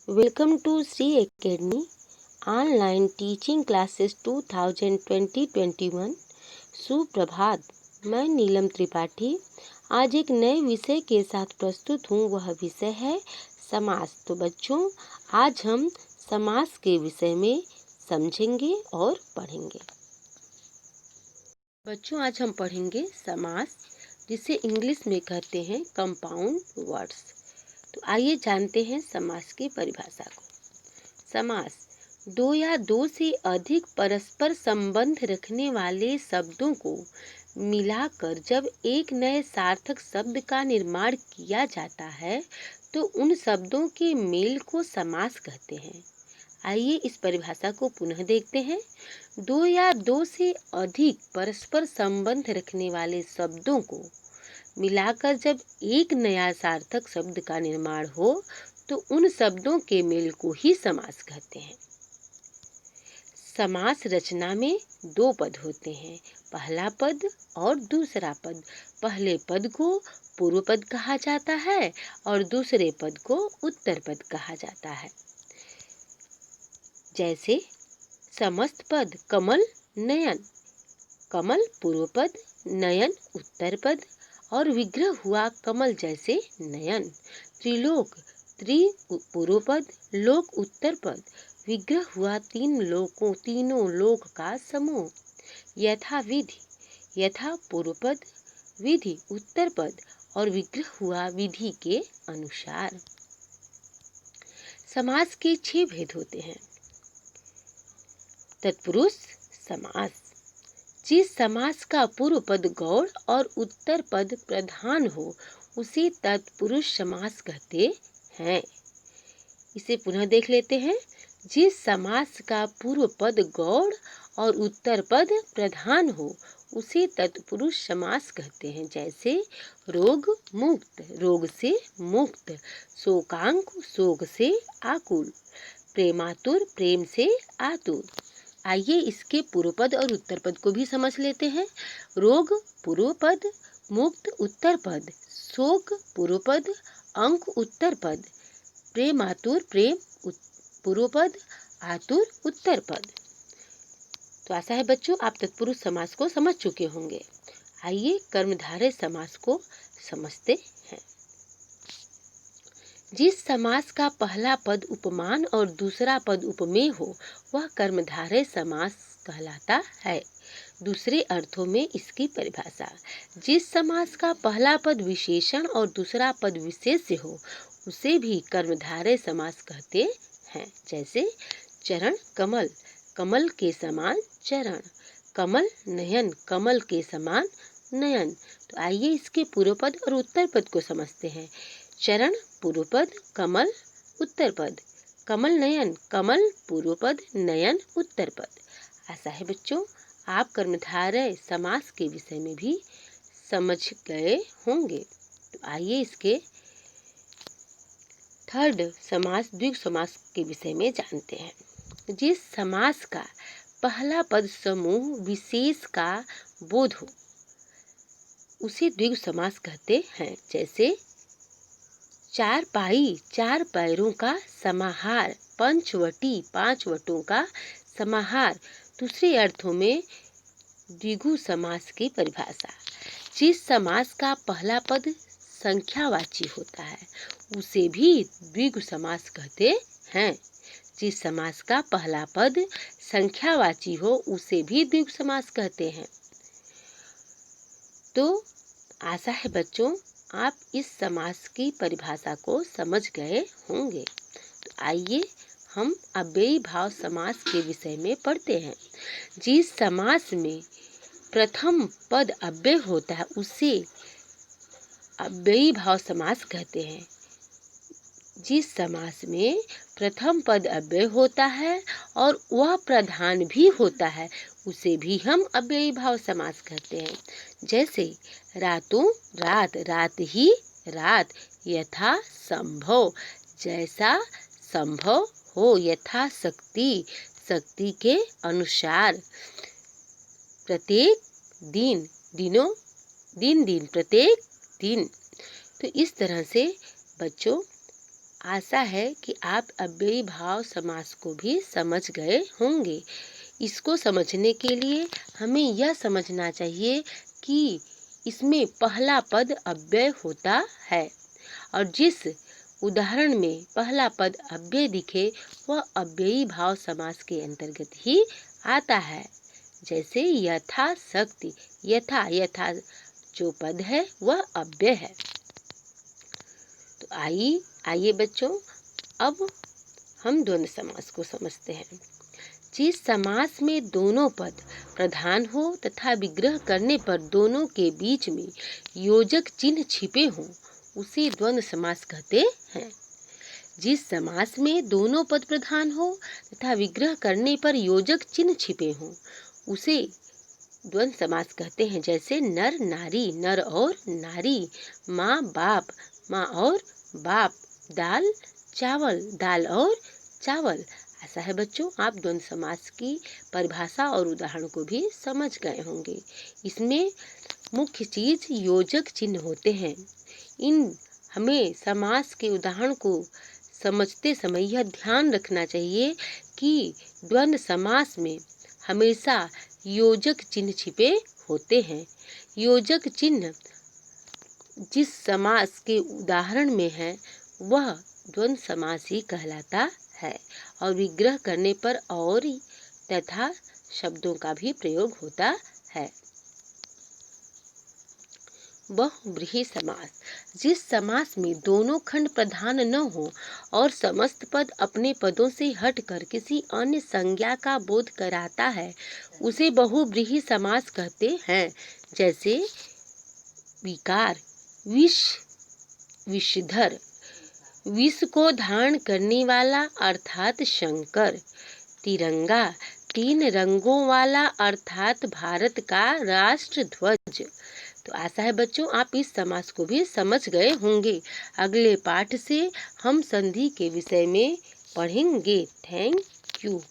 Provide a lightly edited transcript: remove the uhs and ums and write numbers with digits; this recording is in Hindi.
Welcome to Sri Academy Online Teaching Classes 2020-21। सुप्रभात। मैं नीलम त्रिपाठी आज एक नए विषय के साथ प्रस्तुत हूँ। वह विषय है समास। तो बच्चों, आज हम समास के विषय में समझेंगे और पढ़ेंगे। बच्चों, आज हम पढ़ेंगे समास, जिसे इंग्लिश में कहते हैं कंपाउंड वर्ड्स। तो आइए जानते हैं समास की परिभाषा को। समास दो या दो से अधिक परस्पर संबंध रखने वाले शब्दों को मिलाकर जब एक नए सार्थक शब्द का निर्माण किया जाता है तो उन शब्दों के मेल को समास कहते हैं। आइए इस परिभाषा को पुनः देखते हैं। दो या दो से अधिक परस्पर संबंध रखने वाले शब्दों को मिलाकर जब एक नया सार्थक शब्द का निर्माण हो तो उन शब्दों के मेल को ही समास कहते हैं। समास रचना में दो पद होते हैं, पहला पद और दूसरा पद। पहले पद को पूर्व पद कहा जाता है और दूसरे पद को उत्तर पद कहा जाता है। जैसे समस्त पद कमल नयन, कमल पूर्व पद, नयन उत्तर पद, और विग्रह हुआ कमल जैसे नयन। त्रिलोक, त्रि पूर्व पद, लोक उत्तर पद, विग्रह हुआ तीनों लोक का समूह। यथा विधि, यथा पूर्व पद, विधि उत्तर पद, और विग्रह हुआ विधि के अनुसार। समास के 6 भेद होते हैं। तत्पुरुष समास, जिस समास का पूर्व पद गौड़ और उत्तर पद प्रधान हो उसे तत्पुरुष समास कहते हैं। इसे पुनः देख लेते हैं। जिस समास का पूर्व पद गौड़ और उत्तर पद प्रधान हो उसे तत्पुरुष समास कहते हैं। जैसे रोग मुक्त, रोग से मुक्त, शोकांक, शोक से आकुल, प्रेमातुर, प्रेम से आतुर। आइए इसके पूर्व पद और उत्तर पद को भी समझ लेते हैं। रोग पूर्व पद, मुक्त उत्तर पद, शोक पूर्व पद, अंक उत्तर पद, प्रेमातुर, प्रेम पूर्व पद, आतुर उत्तर पद। तो आशा है बच्चों आप तत्पुरुष समास को समझ चुके होंगे। आइए कर्मधारय समास को समझते हैं। जिस समास का पहला पद उपमान और दूसरा पद उपमेय हो वह कर्मधारय समास कहलाता है। दूसरे अर्थों में इसकी परिभाषा, जिस समास का पहला पद विशेषण और दूसरा पद विशेष्य हो उसे भी कर्मधारय समास कहते हैं। जैसे चरण कमल, कमल के समान चरण, कमल नयन, कमल के समान नयन। तो आइए इसके पूर्व पद और उत्तर पद को समझते हैं। चरण पूर्व पद, कमल उत्तर पद, कमल नयन, कमल पूर्व पद, नयन उत्तर पद। ऐसा है बच्चों आप कर्मधारय समास के विषय में भी समझ गए होंगे। तो आइए इसके थर्ड समास द्विगु समास के विषय में जानते हैं। जिस समास का पहला पद समूह विशेष का बोध हो उसे द्विगु समास कहते हैं। जैसे चार पाई, चार पैरों का समाहार, पंचवटी, पांच वटों का समाहार। दूसरे अर्थों में द्विगु समास की परिभाषा, जिस समास का पहला पद संख्यावाची होता है उसे भी द्विगु समास कहते हैं। जिस समास का पहला पद संख्यावाची हो उसे भी द्विगु समास कहते हैं। तो आशा है बच्चों आप इस समास की परिभाषा को समझ गए होंगे। तो आइए हम अव्ययी भाव समास के विषय में पढ़ते हैं। जिस समास में प्रथम पद अव्यय होता है उसे अव्ययी भाव समास कहते हैं। जिस समास में प्रथम पद अव्यय होता है और वह प्रधान भी होता है उसे भी हम अव्ययी भाव समास कहते हैं। जैसे रातों रात, रात ही रात, यथा संभव, जैसा संभव हो, यथा शक्ति, शक्ति के अनुसार, प्रत्येक दिन, दिनों दिन दिन, प्रत्येक दिन। तो इस तरह से बच्चों आशा है कि आप अव्ययी भाव समास को भी समझ गए होंगे। इसको समझने के लिए हमें यह समझना चाहिए कि इसमें पहला पद अव्यय होता है और जिस उदाहरण में पहला पद अव्यय दिखे वह अव्ययी भाव समास के अंतर्गत ही आता है। जैसे यथाशक्ति, यथा जो पद है वह अव्यय है। तो आइए बच्चों, अब हम द्वंद्व समास को समझते हैं। जिस समास में दोनों पद प्रधान हो तथा विग्रह करने पर दोनों के बीच में योजक चिन्ह छिपे हों उसे द्वंद्व समास कहते हैं। जिस समास में दोनों पद प्रधान हो तथा विग्रह करने पर योजक चिन्ह छिपे हों उसे द्वंद्व समास कहते हैं। जैसे नर नारी, नर और नारी, माँ बाप, माँ और बाप, दाल चावल, दाल और चावल। ऐसा है बच्चों, आप द्वंद्व समास की परिभाषा और उदाहरण को भी समझ गए होंगे। इसमें मुख्य चीज योजक चिन्ह होते हैं। हमें समास के उदाहरण को समझते समय यह ध्यान रखना चाहिए कि द्वंद्व समास में हमेशा योजक चिन्ह छिपे होते हैं। योजक चिन्ह जिस समास के उदाहरण में है वह द्वंद्व समास ही कहलाता है और विग्रह करने पर और तथा शब्दों का भी प्रयोग होता है। बहुव्रीहि समास, जिस समास में दोनों खंड प्रधान न हो और समस्त पद अपने पदों से हटकर किसी अन्य संज्ञा का बोध कराता है उसे बहुव्रीहि समास कहते हैं। जैसे विकार, विष, विषधर, विष को धारण करने वाला अर्थात शंकर, तिरंगा, तीन रंगों वाला अर्थात भारत का राष्ट्र ध्वज। तो आशा है बच्चों आप इस समास को भी समझ गए होंगे। अगले पाठ से हम संधि के विषय में पढ़ेंगे। Thank you.